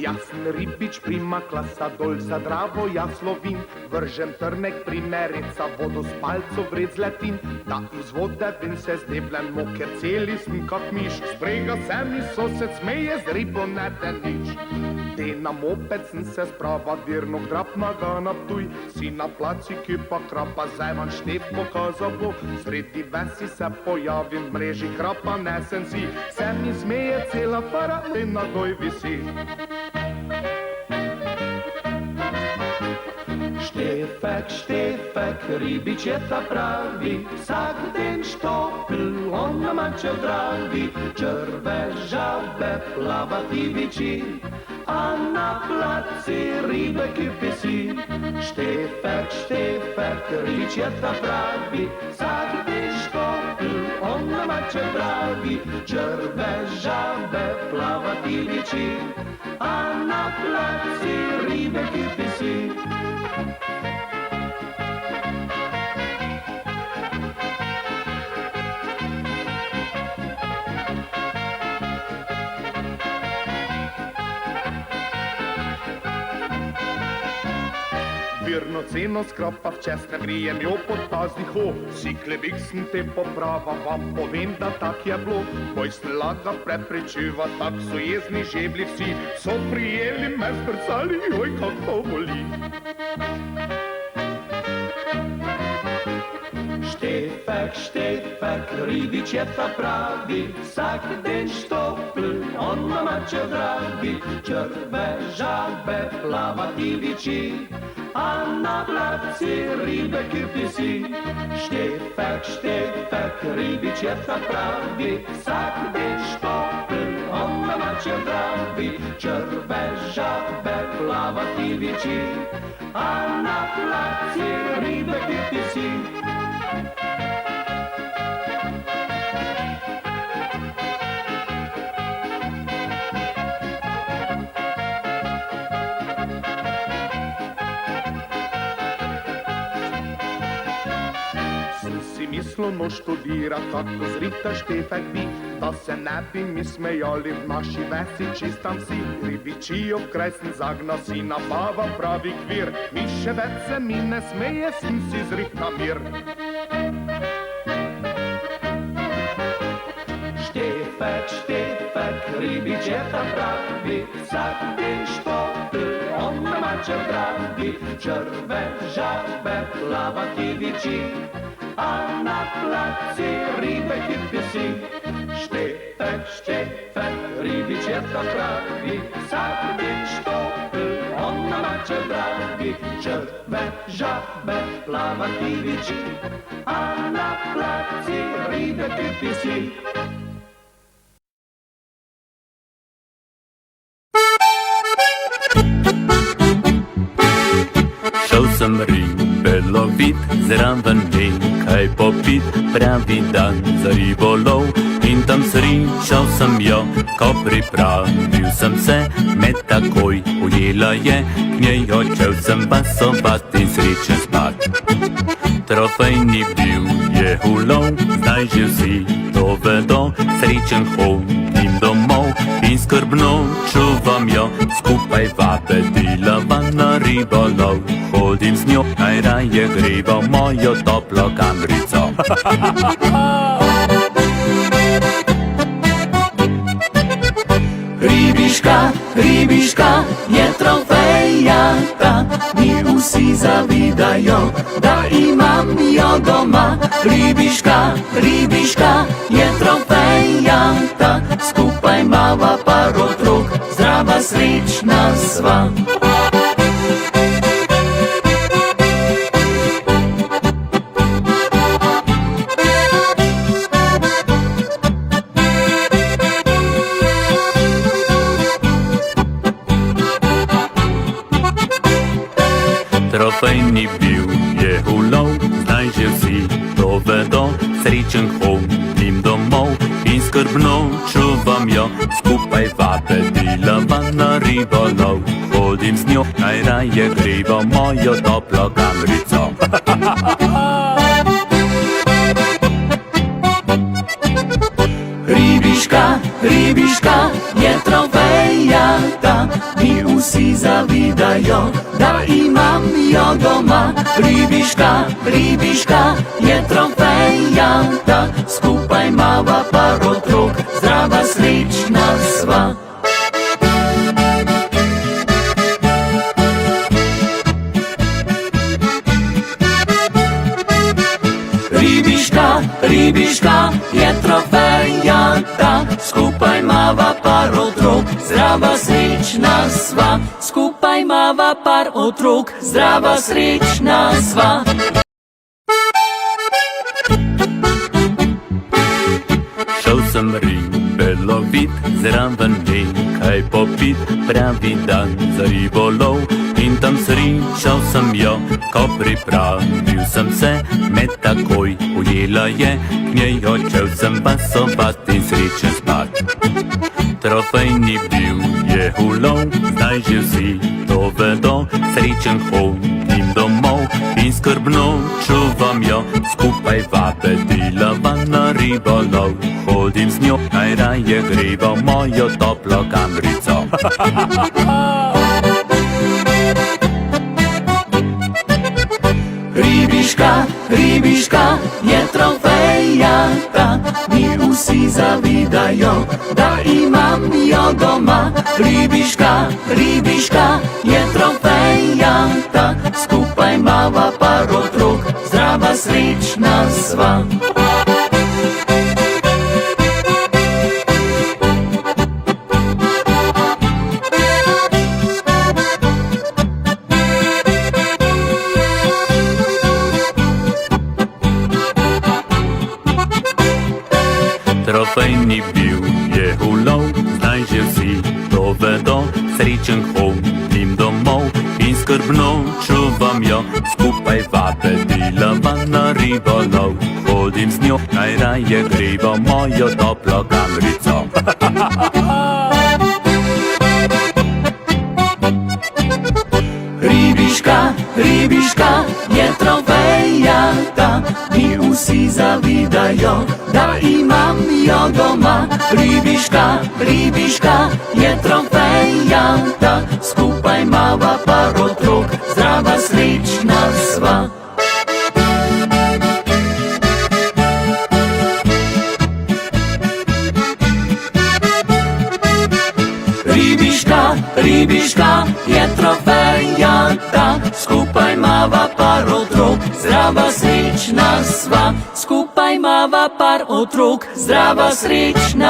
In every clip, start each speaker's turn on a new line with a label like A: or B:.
A: Ja sem ribič, prima klasa, dolca, dravo, ja Slovin. Vržem trnek, primerica, vodo s palco vred zletin. Da iz vode vin se zdeblem, moker celi sem kak miš. Sprega se mi sosed smeje, z ribo ne te nič. Te na moped sem se sprava, dirno drapna ga na Ptuj. Si na placi, ki pa krapa, zdaj vam štep pokazal bo. Sredi vesi se pojavim, v mreži krapa nesem si. Se mi smeje cela para, te na goj visi. Štefek, Štefek, ribič je ta pravi, vsak den štopil, on na manče dravi, črve, žabe, plavati viči, a na placi ribe kipisi. Štefek, Štefek, ribič je ta pravi, vsak den štopil, on na manče dravi, črve, žabe, plavati viči, a na placi ribe kipisi. Virno ceno skrapa v česne grijem jo pod paznih o. Si klebik sem te poprava, vam povem, da tak je bilo. Boj slaga prepričiva, tak so jezni žebli vsi. So prijeli me strcali, oj, kako boli. Štefek, Štefek, ribič je ta pravi, vsak den štopl, on na mače dravi, črve, žabe, plavati viči, a na placi ribe kipisi. Štefek, Štefek, ribič je ta pravi, vsak den štopl, on na mače dravi, črve, žabe, plavati viči, a na placi ribe kipisi. Mislno študira, kako zrita Štefek bi, da se ne bi mi smejali v naši vesi čistam si. Ribičijo v kraj sem zagnal, si nabava pravi kvir, mi še več se mi ne smeje, sem si zrihta mir. Štefek, Štefek, ribič je ta pravi, vsak den štopl, on na mače dravi, črve, žabe, plavati viči, a na placi ribe kipisi. Štefek, Štefek, ribič je ta pravi, vsak den štopl, on na mače dravi, črve, žabe, plavati viči, a na placi ribe kipisi.
B: Šel sem ribe lovit, zraven nekaj popit, pravi dan za ribolov in tam srečal sem jo, ko pripravil sem se, me takoj ujela je, k njej odšel sem pasovat in srečen spat. Trofejni bil je ulov, zdaj že vsi to vedo, srečen hodim domov in skrbno čuvam jo, skupaj vabe delava na ribolov. Hodim z njo, najraje greva v mojo toplo kamrico. Ribiška, ribiška je trofeja ta, mi vsi zavidajo, da imam jo doma. Ribiška, ribiška je trofeja ta, skupaj mava par otrok, zdrava srečna sva. Trofejni bil je ulov, zdaj že vsi to vedo, srečen hodim domov in skrbno čuvam jo, skupaj vabe delava na ribolov. Hodim z njo, najraje greva v mojo toplo kamrico. Ribiška, ribiška je trofeja ta, mi
C: vsi zavidajo, da imam jo doma. Ribiška, ribiška je trofeja ta, skupaj imava par otrok, zdrava srečna sva. Ribiška, ribiška je trofeja ta, skupaj imava par otrok, zdrava srečna sva. Skupaj imava par otrok, zdrava srečna sva.
B: Šel sem ribe lovit, zraven nekaj popit, pravi dan za ribolov. In tam srečal sem jo, ko pripravil sem se, me takoj ujela je, k njej odšel sem pasovat in srečen spat. Trofejni bil je ulov, zdaj že vsi to vedo, srečen hodim domov in skrbno čuvam jo, skupaj vabedilava na ribolov. Hodim z njo, najraje greva v mojo toplo kamrico.
C: Ribiška, ribiška je trofeja ta, mi vsi zavidajo, da imam jo doma. Ribiška, ribiška je trofeja ta, skupaj imava par otrok, zdrava srečna sva.
B: Trofejni bil je ulov, zdaj že vsi to vedo, srečen hodim domov in skrbno čuvam jo, skupaj vabedilava na ribolov. Hodim z njo, najraje greva v mojo toplo kamrico.
C: Ribiška, ribiška je trofeja ta, mi vsi zavidajo, da imam jo doma. Ribiška, ribiška je trofeja ta, skupaj imava par otrok, zdrava srečna sva. Ribiška, ribiška je trofeja ta, skupaj imava par otrok, zdrava srečna sva. Skupaj imava par otrok, zdrava srečna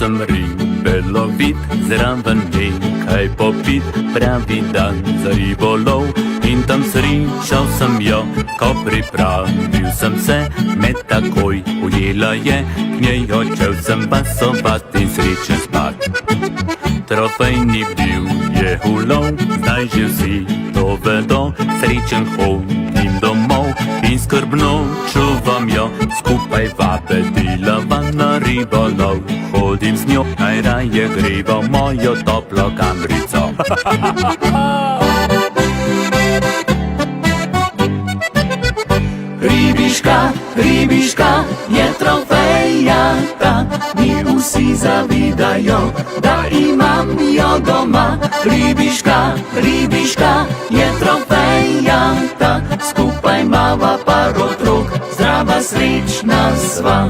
B: sem ribe lovit, zraven nekaj popit, pravi dan za ribolov. In tam srečal sem jo, ko pripravil sem se, me takoj ujela je, k njej odšel sem pasovat in srečen spat. Trofejni bil je ulov, zdaj že vsi to vedo, srečen hodim domov in skrbno čuvam jo, skupaj vabedila na ribolov. Hodim z njo, najraje greva v mojo toplo kamrico.
C: Ribiška, ribiška je trofeja ta, mi vsi zavidajo, da imam jo doma. Ribiška, ribiška je trofeja ta, skupaj imava par otrok, zdrava srečna sva.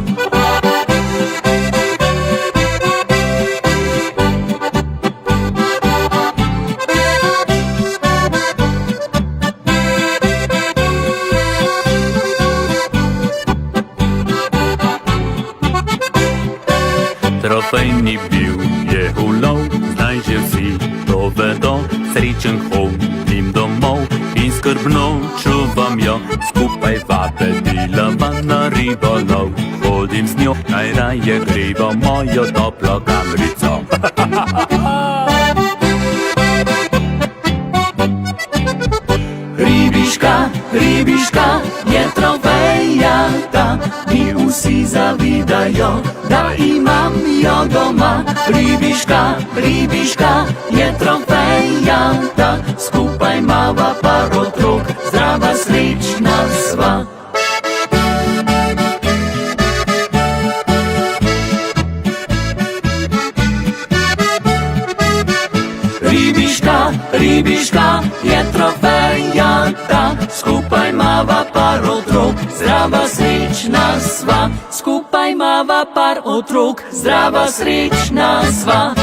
B: Trofejni bil je ulov, zdaj že vsi to vedo, srečen hodim domov in skrbno čuvam jo, skupaj vabedila na ribolov. Hodim z njo, najraje greva v mojo toplo kamrico.
C: Ribiška, ribiška je trofeja ta, mi vsi zavidajo, da imam jo doma. Ribiška, ribiška je trofeja ta, skupaj imava par otrok, zdrava srečna sva. Ribiška, ribiška je trofeja ta, skupaj imava par otrok, zdrava srečna sva. Skupaj imava par otrok, zdrava srečna sva.